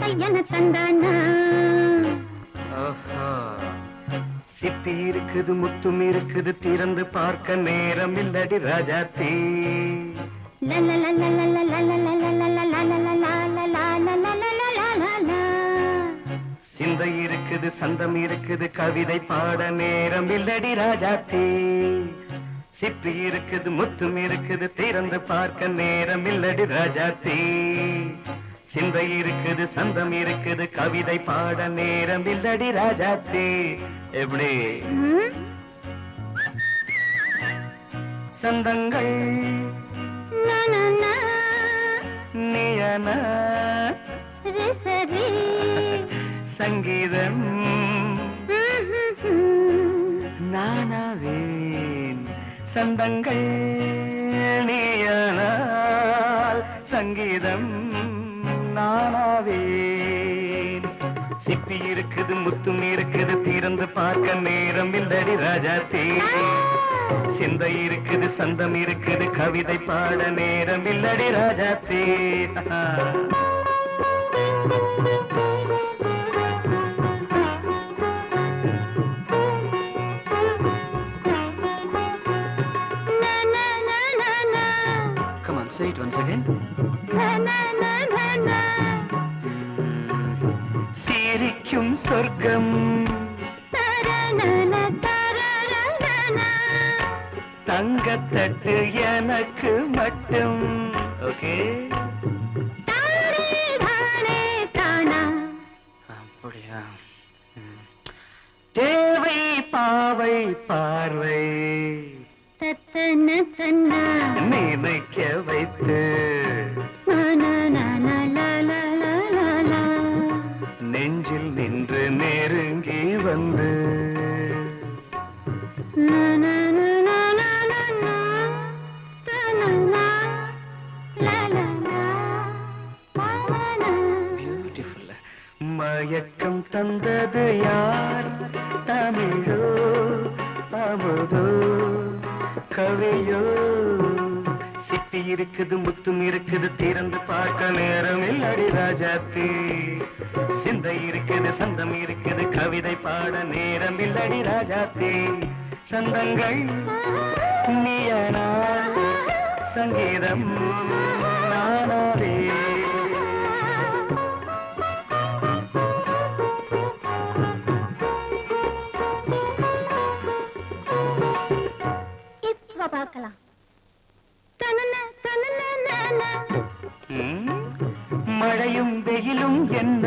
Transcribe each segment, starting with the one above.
கையன தந்தானா சிப்பி இருக்குது முத்தும் இருக்குது திறந்து பார்க்க நேரம் இல்லடி ராஜாத்தி சிந்தை இருக்குது சந்தம் இருக்குது கவிதை பாட நேரம் இல்லடி ராஜாத்தி சிப்பி இருக்குது முத்தும் இருக்குது திறந்து பார்க்க நேரம் இல்லடி ராஜாத்தி சிந்தை இருக்குது சந்தம் இருக்குது கவிதை பாட நேரம் இல்லடி ராஜாத்தி எப்படி சந்தங்கள் நீயன சங்கீதம் நானாவேன் சந்தங்கள் நீயனால் சங்கீதம் நானாவேன் சிப்பி இருக்குது முத்தும் இருக்குது திறந்து பார்க்க நேரம் இல்லடி ராஜாத்தி சிந்தை இருக்குது சந்தம் இருக்குது கவிதை பாட நேரம் இல்லடி Rajathi Come on, say it once again. சிரிக்கும் சொர்க்கம் தங்கத்தட்டு எனக்கு மட்டும் ஓகே அப்படியா தேவை பாவை பார்வை நினைக்க வைத்து நெஞ்சில் நின்று நெருங்கி வந்து மயக்கம் தந்தது யார் தமிழோ அமுதோ கவியோ சிப்பி இருக்குது முத்தும் இருக்குது திறந்து பார்க்க நேரம் இல்லடி ராஜாத்தி சிந்தை இருக்குது சந்தம் இருக்குது கவிதை பாட நேரம் இல்லடி ராஜாத்தி சந்தங்கள் நீயனா சங்கீதம் நானாவே பார்க்கலாம் மழையும் வெயிலும் என்ன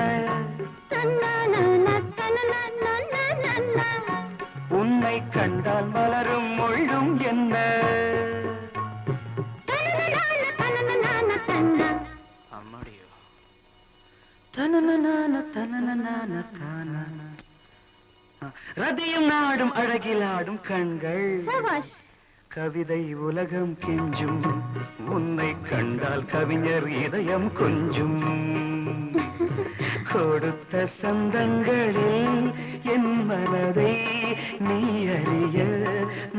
உன்னை கண்டால் மலரும் மொழியும் என்ன அம்மாடியோ ரதியும் நாடும் அழகிலாடும் கண்கள் கவிதை உலகம் கெஞ்சும் உன்னை கண்டால் கவிஞர் இதயம் கொஞ்சும் கொடுத்த சந்தங்களில் என் மனதை நீ அறிய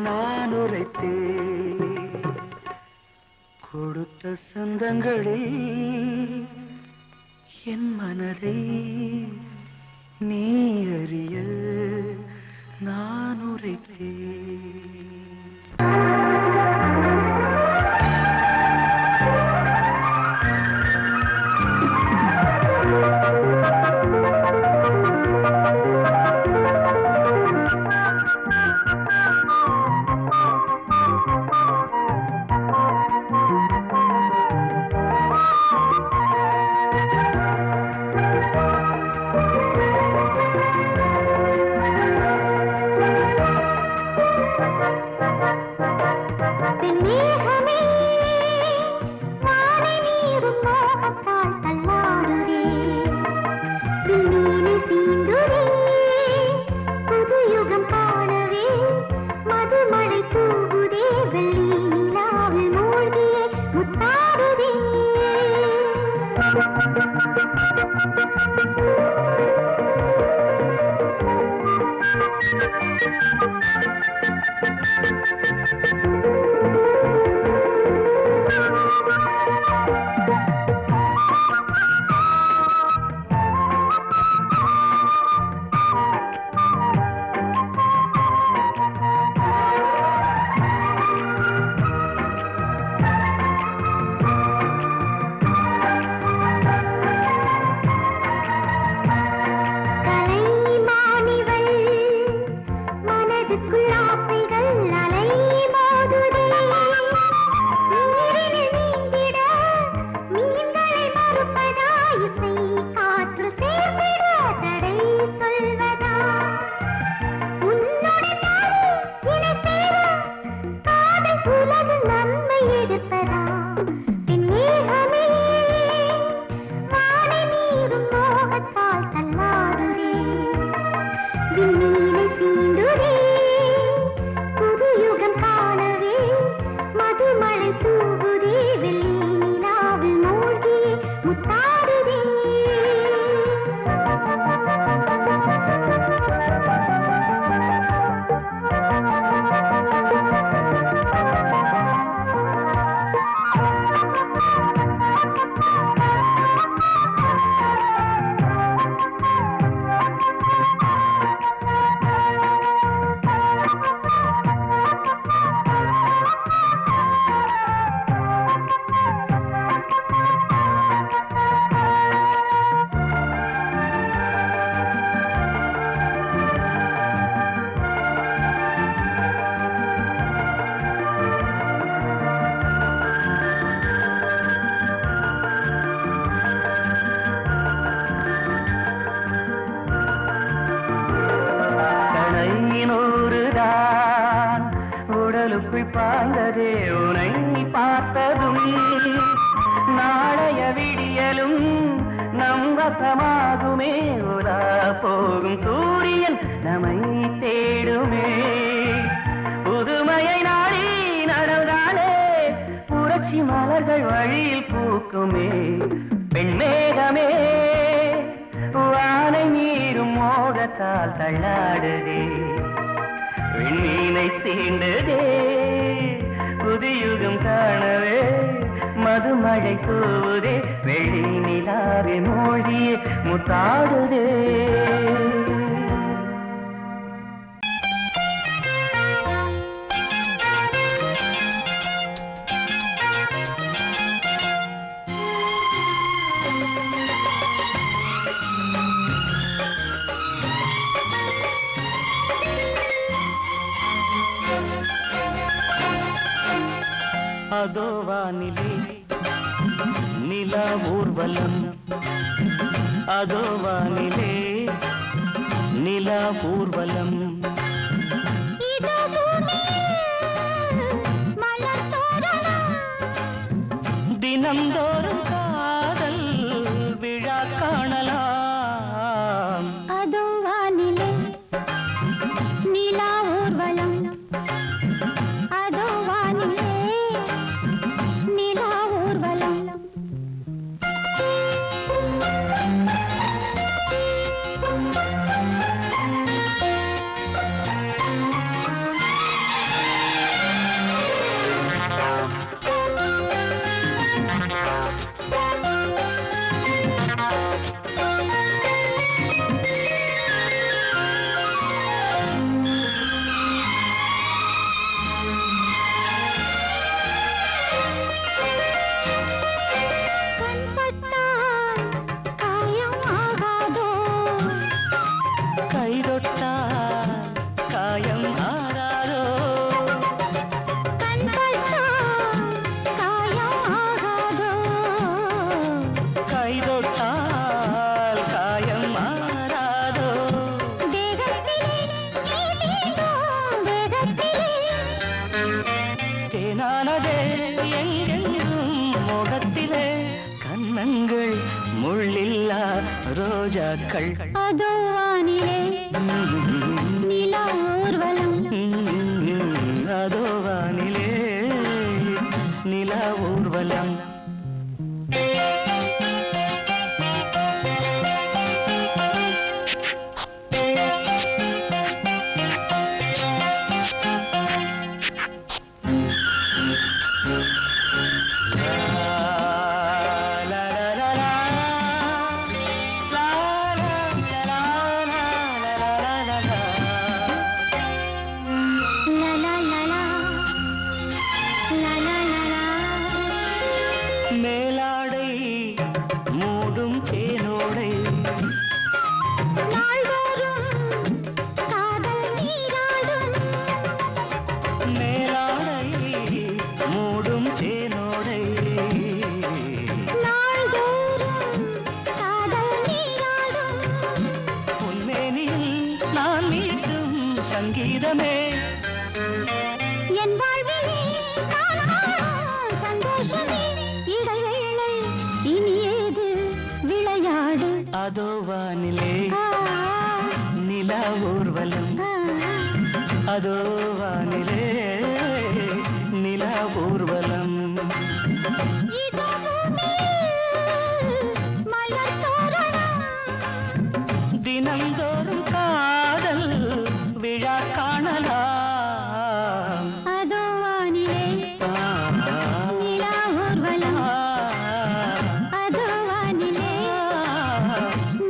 நான் உரைத்தேன் கொடுத்த சந்தங்களில் என் மனதை நீ அறிய நான் உரைத்தேன் பாய்ந்ததே உனை பார்த்ததும் நாளைய விடியலும் நம் வசமாகுமே உலா போகும் சூரியன் நம்மை தேடுமே புதுமையை நாடி நடந்தாலே புரட்சி மலர்கள் வழியில் பூக்குமே பெண்மேகமே வானை நீரும் மோகத்தால் தள்ளாடுதே விண்ணீனை தீண்டுதே புதியுகம் காணவே மதுமழை தூவுதே வெள்ளி நிலாவே மோழியே முத்தாடுதே அதோ வானிலே நிலா ஊர்வலம் அதோ வானிலே நிலா ஊர்வலம் தினந்தோறும் காதல் விழா காணலாம் அதோ வானிலே நிலா ஊர்வலம் அதோ வானிலே நிலா ஊர்வலம் முள்ளில்லா ரோஜாக்கள் அதோ வானிலே நிலா ஊர்வலம் அதோ வானிலே நிலா ஊர்வலம் மேலாடை மூடும் தேனோடை மேலாடை மூடும் தேனோடை உன்மேனில் நான் மீட்டும் சங்கீதமே என் வாழ்விலே சந்தோஷமே இடைவேளை இனியேது விளையாடு அதோ வானிலே நிலா ஊர்வலம் அதோ வானிலே நிலா ஊர்வலம் தினந்தோறும் காதல் விழா காணலாம் அதோ வானிலே நிலா ஊர்வலம் அதோ வானிலே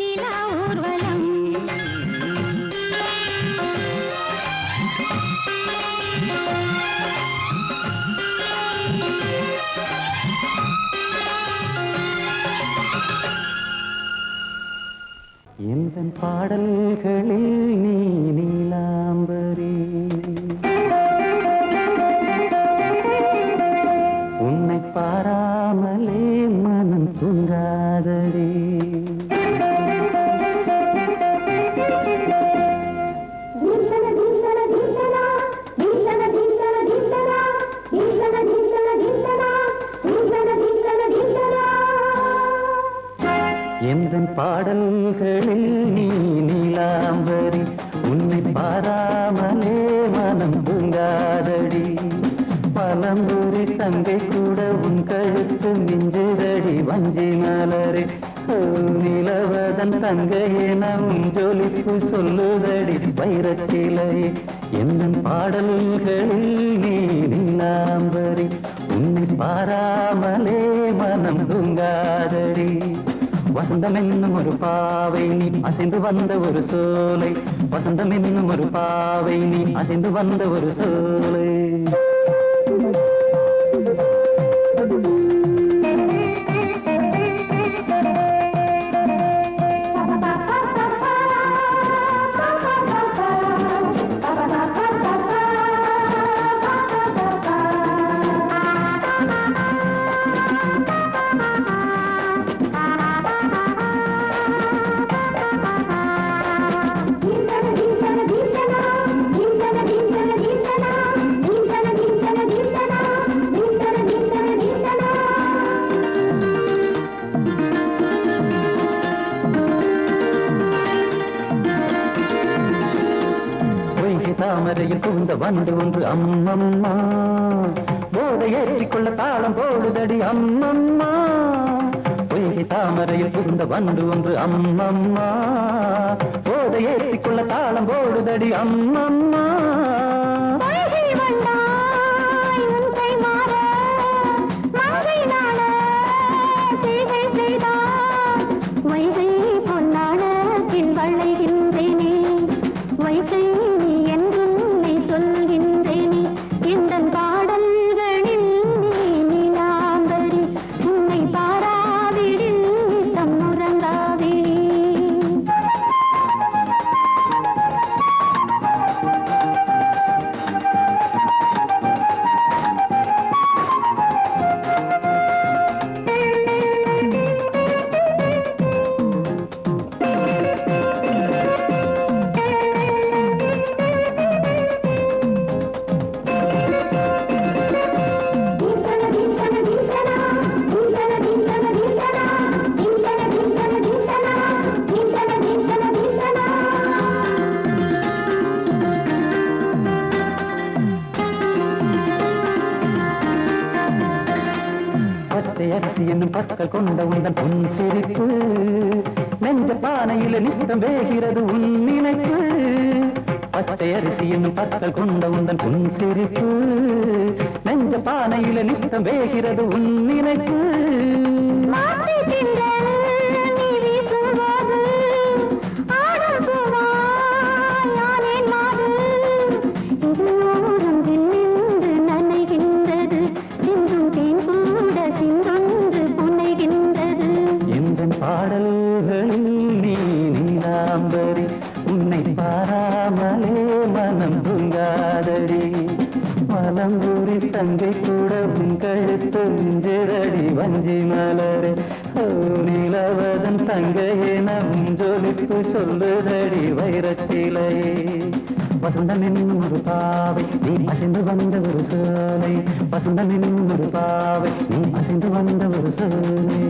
நிலா ஊர்வலம் எந்தன் பாடல்களில் நீ நீலாம்பரி உன்னை பாராமலே மனம் தூங்காதடி தீசன தீசன தீசனா தீசன தீசன தீசனா எந்தன் பாடல்களில் நீ நீலாம்பரி உன்னை பாராமலே மனம் தூங்காதடி பலம்புரி தங்கை கூட உன் கழுத்து மிஞ்சுதடி வஞ்சி மலரே நிலவதன் தங்கையே நம் ஜொலிப்பு சொல்லுதடி வைரச்சிலை எந்தன் பாடல்களில் நீ நீலாம்பரி உன்னை பாராமலே மனம் தூங்காதடி வசந்தம் என்னும் ஒரு பாவை நீ அசைந்து வந்த ஒரு சோலை வசந்தம் என்னும் ஒரு பாவை நீ அசைந்து வந்த ஒரு சோலை தாமரையில் புகுந்த வண்டு ஒன்று அம்மம்மா போதை ஏற்றிக்கொள்ள தாளம் போடுதடி அம்மம்மா பொய்கை தாமரையில் புகுந்த வண்டு ஒன்று அம்மம்மா போதை ஏற்றிக்கொள்ள தாளம் போடுதடி அம்மம்மா அரிசி என்னும் பற்கள் கொண்ட உந்தன் பொன் சிரிப்பு நெஞ்ச பானையில நித்தம் வேகிறது உன் நினைப்பு பச்சை அரிசி என்னும் பற்கள் கொண்ட உந்தன் பொன் சிரிப்பு நெஞ்ச பானையில நித்தம் வேகிறது உன் நினைப்பு பாடல்களில் நீ நீலாம்பரி உன்னை பாராமலே மனம் தூங்காதடி மலம்பூரி தங்கை கூட உன் கழுத்து மிஞ்சிரடி வஞ்சி மலரே நிலவதன் தங்கையே நம் ஜொலிப்பு சொல்லுதடி வைரச்சிலை வசந்தம் என்னும் ஒரு பாவை நீ அசைந்து வந்த ஒரு சோலை வசந்தம் என்னும் ஒரு பாவை நீ அசைந்து வந்த ஒரு சோலை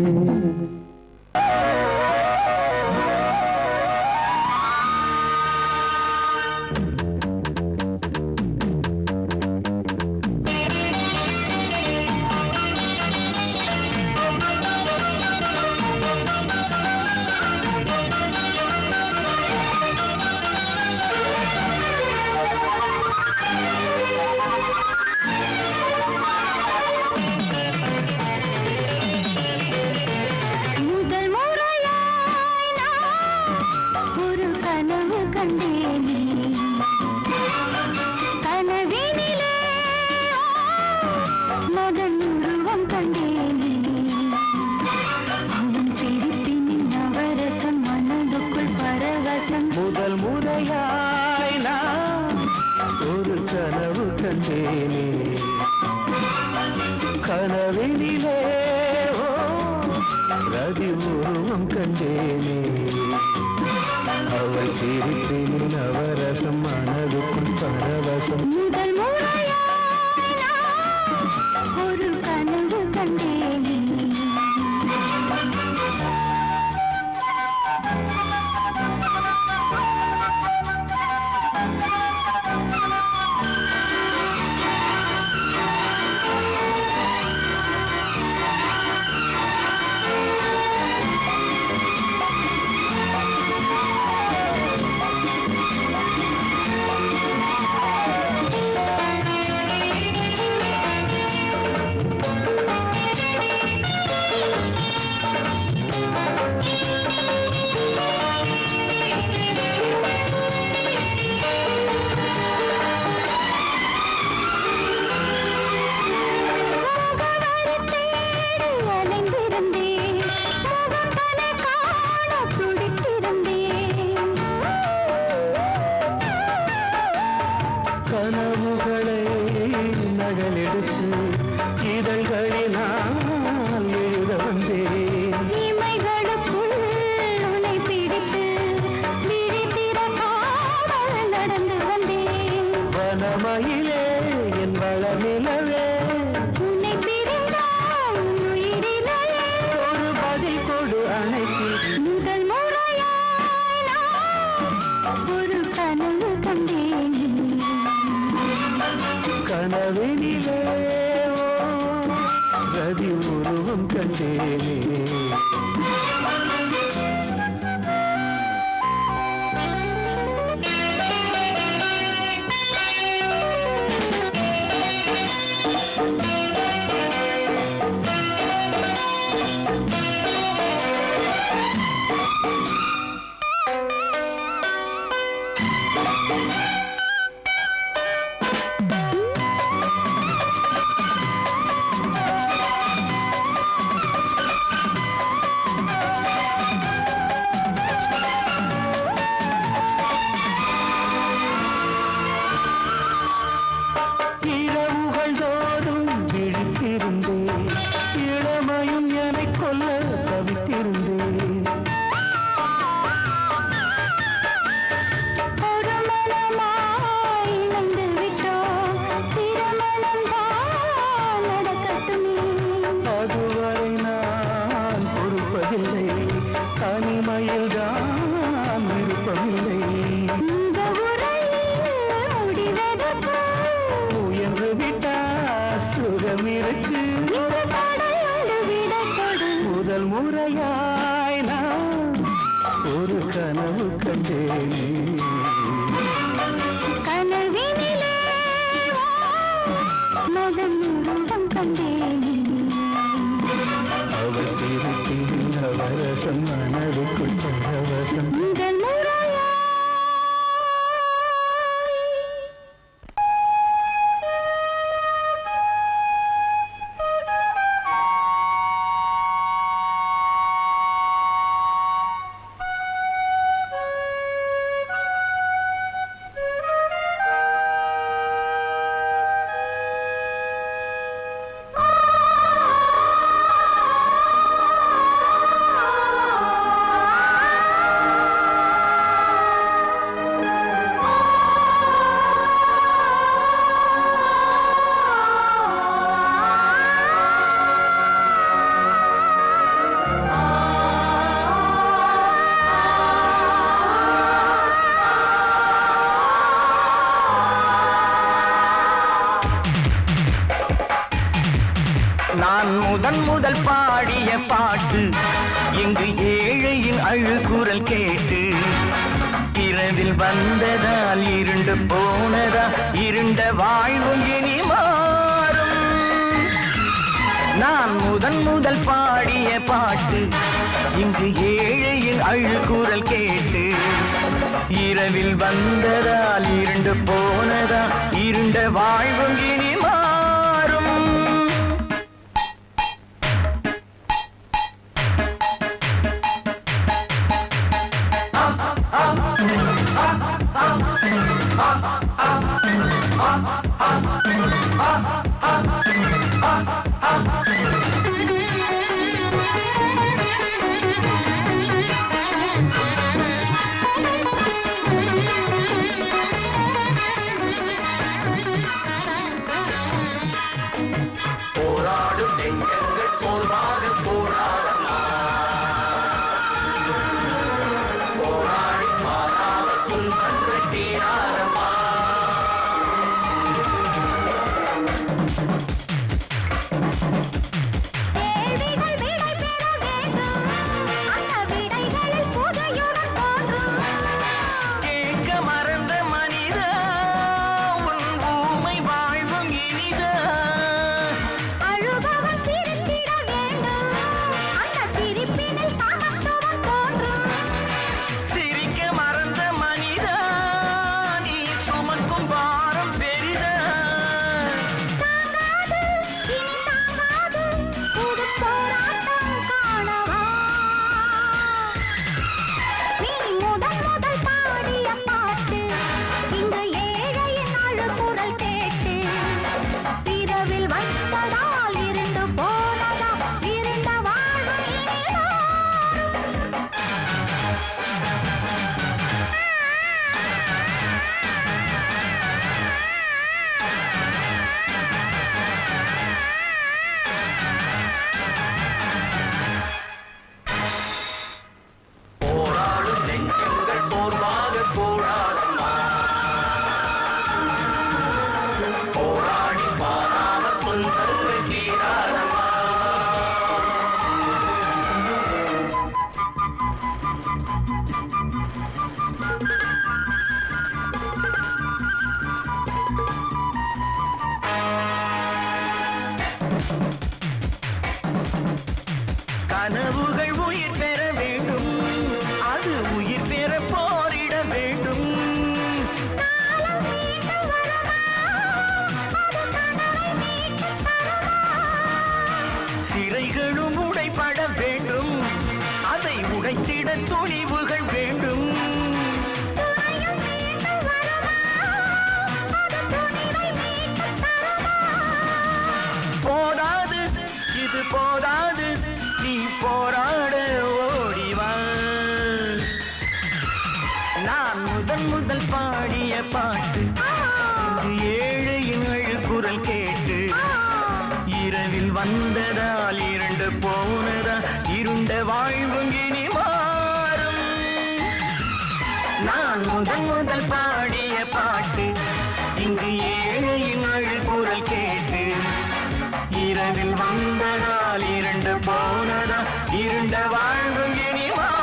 முதல் முறையாய் நான் ஒரு கனவு கண்டேனே கனவினிலே ரதி உருவம் கண்டேனே அவள் சிரிப்பின் நவரசம் மனதுக்குள் பரவசம் முதல் முறையாய் நான் ஒரு கனவு கண்டேனே உறவுகளை நகலெடுத்து இதழ்களினால் எழுத வந்தேன். இமைகளுக்குள் உன்னை பிடித்து விழித்திறக்காமல் நடந்து வந்தேன். வனமயிலே என் வளநிலவே உன்னை பிரிந்தால் உயிரிலேயே ஒரு பதில் கொடு அணைத்து. முதல் முறையாய் நான் ஒரு கனவு கண்டேன். கனவினிலே ரதி உருவம் கண்டேனே. இரவுகள் தோறும் விழித்திருந்தேன், இளமையும் என்னை கொல்ல தவித்திருந்தேன். ஒரு மனமாய் இணைந்து விட்டோம், திருமணம் தான் நடக்கட்டுமே. அதுவரை நான் பொறுப்பதில்லை, தனிமையில் தான் விருப்பமில்லை. இந்த உரையில் முடிவதற்கு முயன்று விட்டால் சுகம் இருக்கு. இந்த தடையோடு விடை கொடு. முதல் முறையாய் நான் ஒரு கனவு கண்டேனே. கனவினிலே மகன் உருவம் கண்டேன். அவர் சிரிப்பின் நவரசம் மனதுக்குள் பரவசம். முதல் முறையாய் நான் முதல் பாடிய பாட்டு இங்கு ஏழையின் அழுகுரல் கேட்டு, இரவில் வந்ததால் இருண்டு போனதா, இருண்ட வாழ்வும் இனி மாறும். நான் முதல் பாடிய பாட்டு இங்கு ஏழையின் அழுகுரல் கேட்டு, இரவில் வந்ததால் இருண்டு போனதா, இருண்ட வாழ்வும் இனி மாறும். போராடும் நெஞ்சங்கள் சோர்வாக போராடமா, போராடி மாறாமல் துன்பங்கள் தீராதமா. கேள்விகள் விடை பெற வேண்டும், அந்த விடைகளில் புதையுடன் தோன்றும். கேட்க மறந்த மனிதா, உன் ஊமை வாழ்வும் இனிதா. அழுபவன் சிரித்திட வேண்டும், பட வேண்டும், அதை உடைத்திட துணிவுகள் வேண்டும். போதாது இது போதாது, நீ போராட ஓடிவா. நான் முதல் பாடிய பாட்டு ஏழையின் அழுகுரல் கேட்டு, இரவில் வந்ததால் இரண்டு போனதா, இருண்ட வாழ்வும் இனி மாறும். நான் முதல் பாடிய பாட்டு இங்கு ஏழையின் அழுகுரல் கேட்டு, இரவில் வந்ததால் இரண்டு போனதா, இருண்ட வாழ்வும் இனி மாறும்.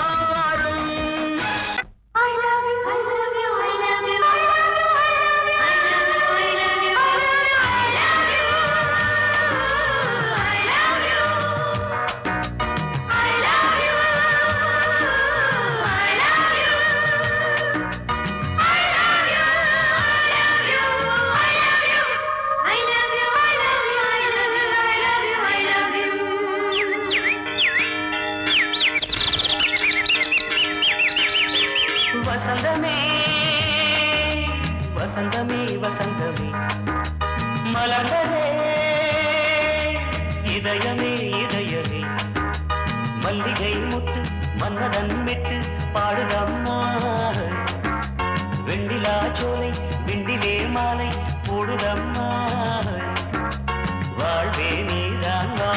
வசந்தமே வசந்தமே வசந்தமே மலர்ந்ததே, இதயமே இதயமே, மல்லிகை முட்டு மன்னதன் மெட்டு பாடுதம்மா. வெண்ணிலா சோலை விண்டிலே மாலை போடுதம்மா. வாழ்வே நீதான் வா.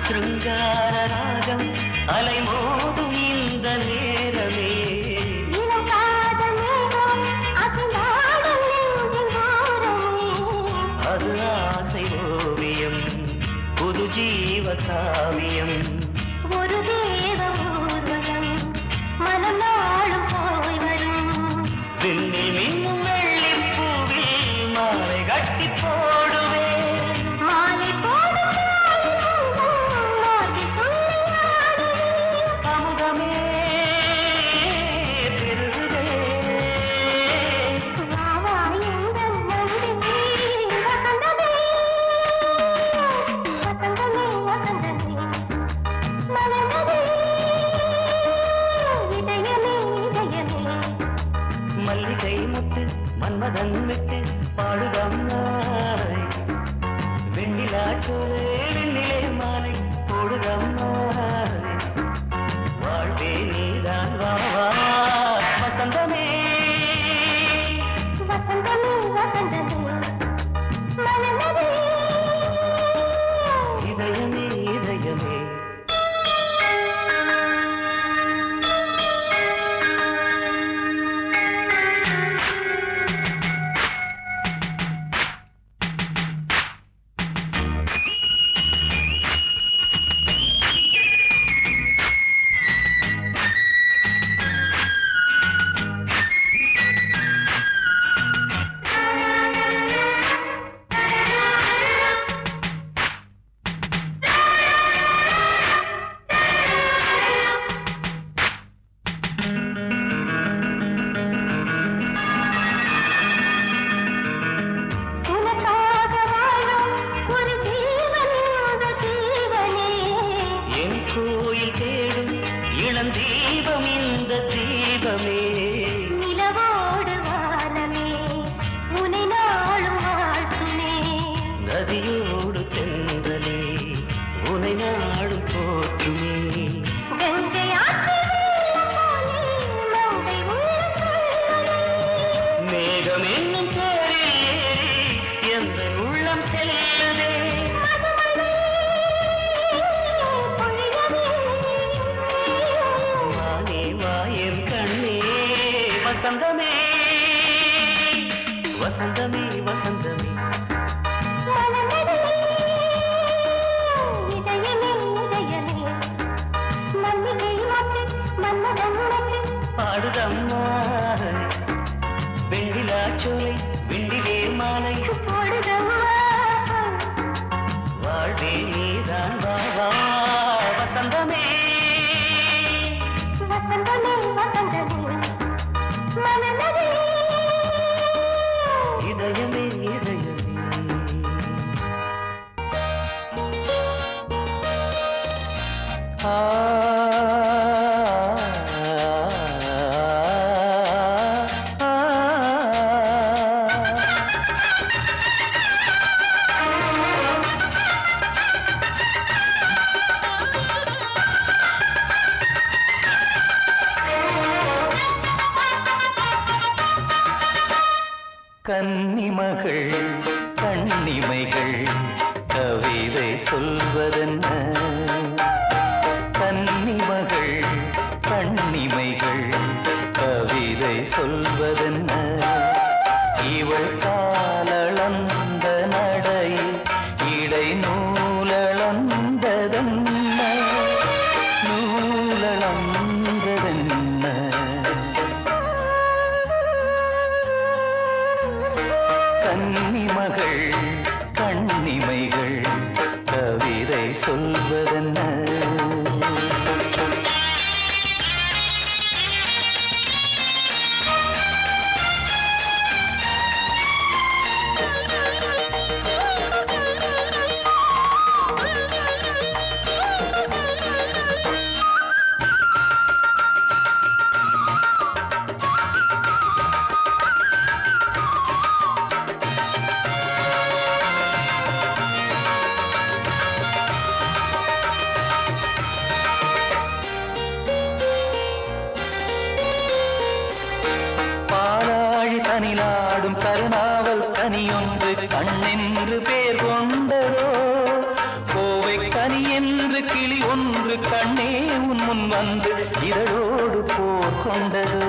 சிருங்கார ராகம் அலைமோதும் இந்த நேரமே, அது ஆசை ஓவியம், புது ஜீவ காவியம், ஒரு தேவ ஊர்வலம் மனம் நாளும் போய் வரும். விண்ணில் மின்னும் வெள்ளி பூவில் மாலை கட்டி போடுவேன். மாலை போடும் அமுதமே பெருகுதே, மல்லிகை முட்டு மன்மதன் விட்டு பாடுதம்மாய். வெண்ணிலா சோலை வெண்ணிலே மாலை போடுதம்மாய். வாழ்வே நீதான் வா. வசந்தமே வசந்தமே வசந்தமே மலர்ந்ததே, இதயமே இதயமே. தீபம் இந்த தீபமே, நிலவோடு வானமே உனை நாளும் வாழ்த்துமே. நதியோடு தென்றலே உனை நாடும் போற்றுமே. கங்கை ஆற்றில் மங்கை மேகம் என்னும் பேரில் ஏறி எந்த உள்ளம் செல்லுதே. பொழியவே ஆ கன்னிமகள் கண்ணிமைகள் கவிதை சொல்வதென்ன கன்னிமகள் கண்ணிமைகள் கவிதை சொல்வதென்ன இவள் காலளந்த நடை இடை நூலளந்ததென்ன நூலளந்ததென்ன கன்னிமகள் கண்ணிமைகள் கவிதை சொல்வதென்ன கனிலாடும் கருணாவல் கனியொன்று கண்ணென்று பேர் கொண்டதோ கோவை கனி என்று கிளி ஒன்று கண்ணே உன் முன் வந்து இதழோடு போர் கொண்டதோ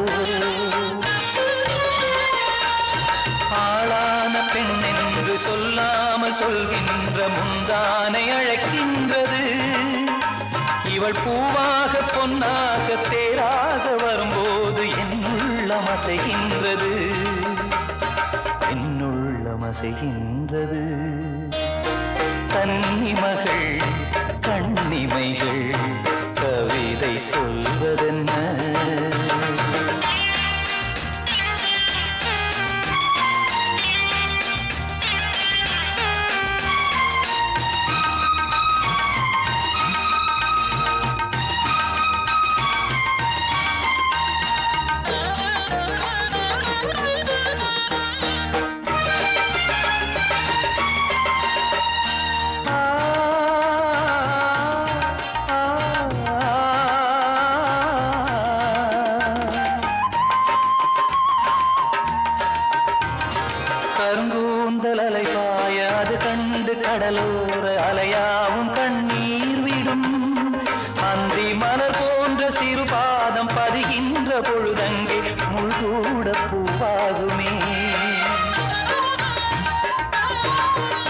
ஆளான பெண் என்று சொல்லாமல் சொல்கின்ற முந்தானை அழைக்கின்றது இவள் பூவாக பொன்னாக தேராக வரும்போது என்னுள்ளம் அசைகின்றது என்னுள்ளம் அசைகின்றது கன்னிமகள் கண்ணிமைகள் கவிதை சொல்வதென்ன கருங்கூந்தல் அலைபாய அது கண்டு கடலோர அலையாவும் கண்ணீர் விடும் அந்தி மலர் போன்ற சிறு பாதம் பதிகின்ற பொழுதங்கே முள்கூட பூவாகுமே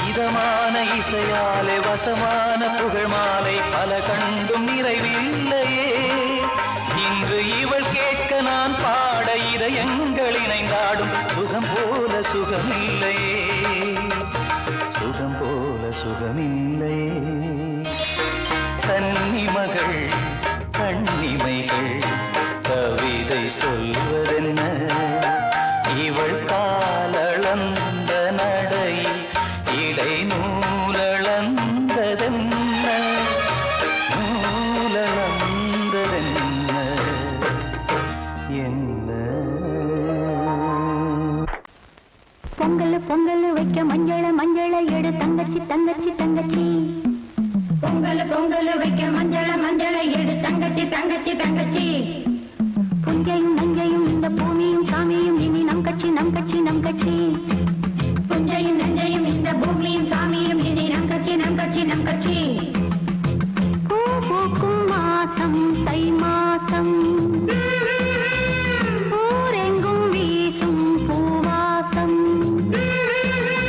இதமான இசையாலே வசமான புகழ் மாலை பல கண்டும் நிறைவில்லையே இன்று இவள் கேட்க நான் பாட இதயங்கள் இணைந்தாடும் சுகம் போல சுகமில்லையே சுகம் போல சுகமில்லையே கன்னிமகள் கண்ணிமைகள் கவிதை சொல்வதென்ன இவள் காலளந்த நடை இடை நூலளந்ததென்ன நூலளந்ததென்ன என்ன பொங்கல் பொங்கல் வைக்க மஞ்சள மஞ்சள எடு தங்கச்சி தங்கச்சி தங்கச்சி பொங்கல் பொங்கல் வைக்க மஞ்சள மஞ்சள எடு தங்கச்சி தங்கச்சி தங்கச்சி புஞ்சையும் நஞ்சையும் இந்த பூமியும் சாமியும் இனி நம் கட்சி நம் கட்சி நம் கட்சி புஞ்சையும் நஞ்சையும் இந்த பூமியும் சாமியும் இனி நம் கட்சி நம் கட்சி நம் கட்சி பூ பூக்கும் மாசம் தை மாசம் ஊரெங்கும் வீசும் பூவாசம்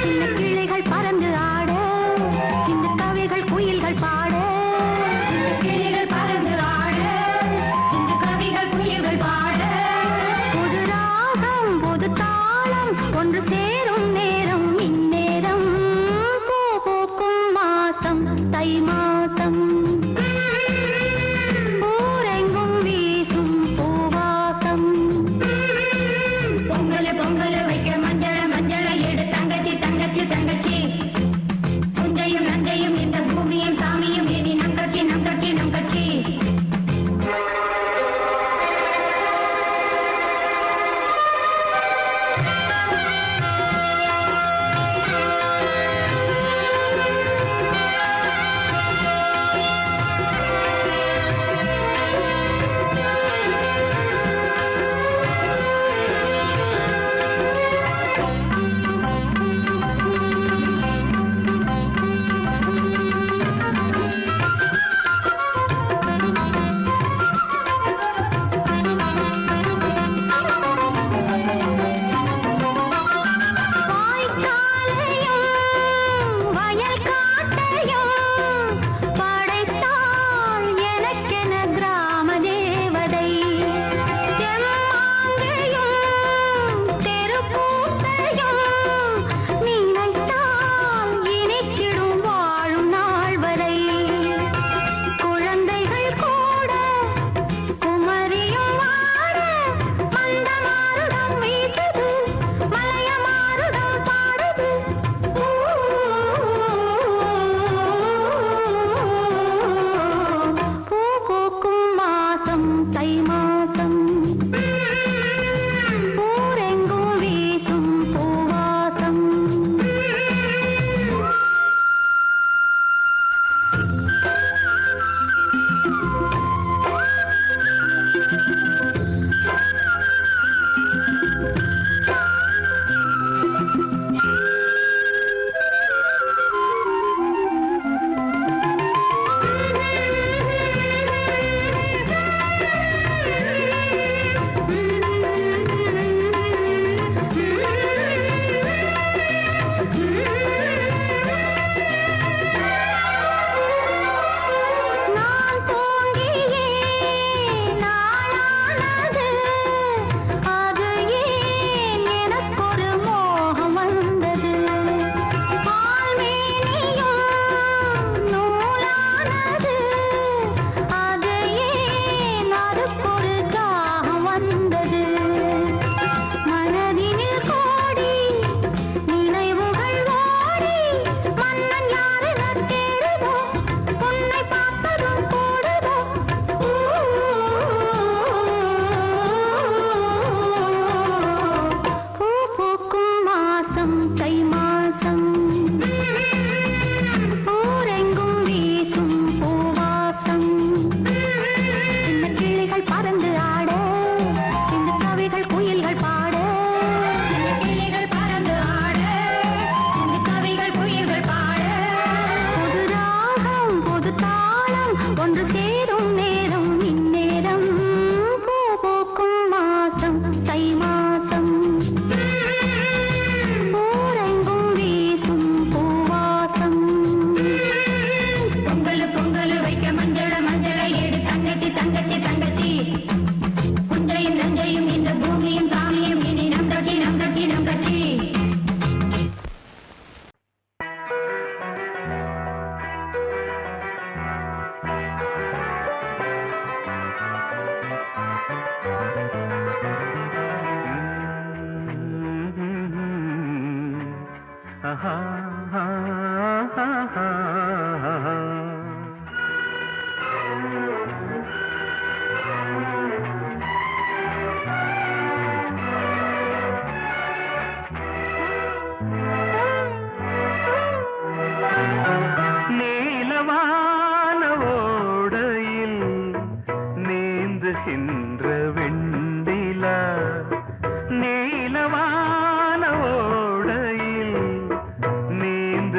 சின்ன கிளைகள் பறந்து ஆட சின்ன கவிகள் குயில்கள் பாட சின்ன கிளைகள் பறந்து ஆட சின்ன கவிகள் குயில்கள் பாட புது ராகம் புது தாளம் ஒன்று சேரும்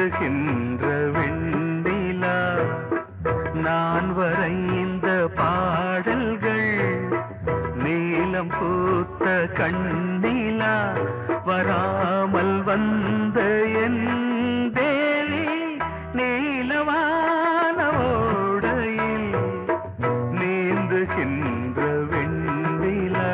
நீந்துகின்ற வெண்ணிலா நான் வரைந்த பாடல்கள் நீலம் பூத்த கண்ணிலா வராமல் வந்த என் தேவி நீலவான ஓடையில் நீந்துகின்ற வெண்ணிலா.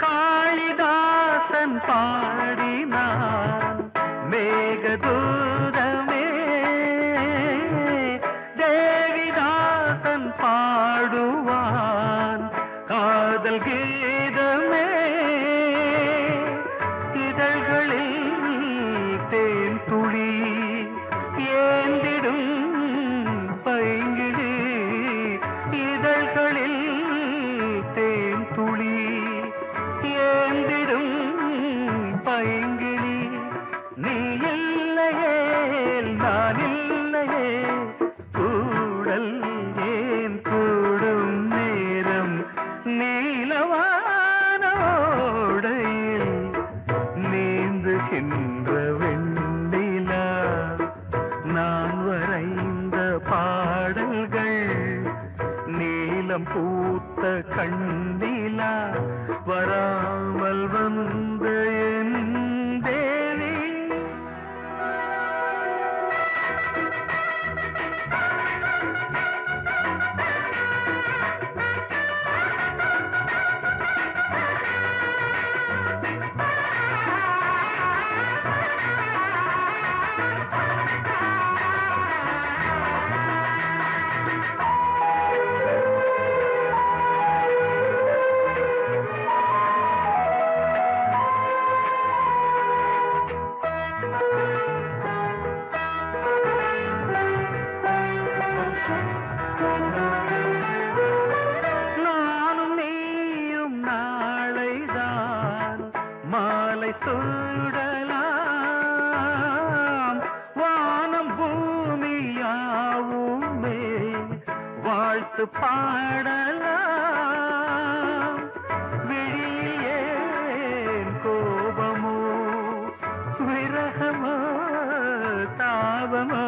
காளிதாசன் பாடினான் மேகதூதமே, தேவிதாசன் பாடுவான் காதல் கீதமே. இதழ்களில் தேன் துளி ஏந்திடும் பைங்கிழி, இதழ்களில் தேன் துளி ஏந்திடும் பைங்கிளி. நீ இல்லையே நான் இல்லையே கூடல் ஏன் கூடும் நேரம் நீலவானோடையில் நீந்துகின்ற வெண்ணிலா நான் வரைந்த பாடல்கள் நீலம் பூத்த கண்ணிலா வராமல் வந்த என் தேவி. நானும் நீயும் நாளைதான் மாலை சூடலாம், வானம் பூமியாவுமே வாழ்த்து பாடலாம். விழியில் ஏன் கோபமோ விரகமோ தாபமோ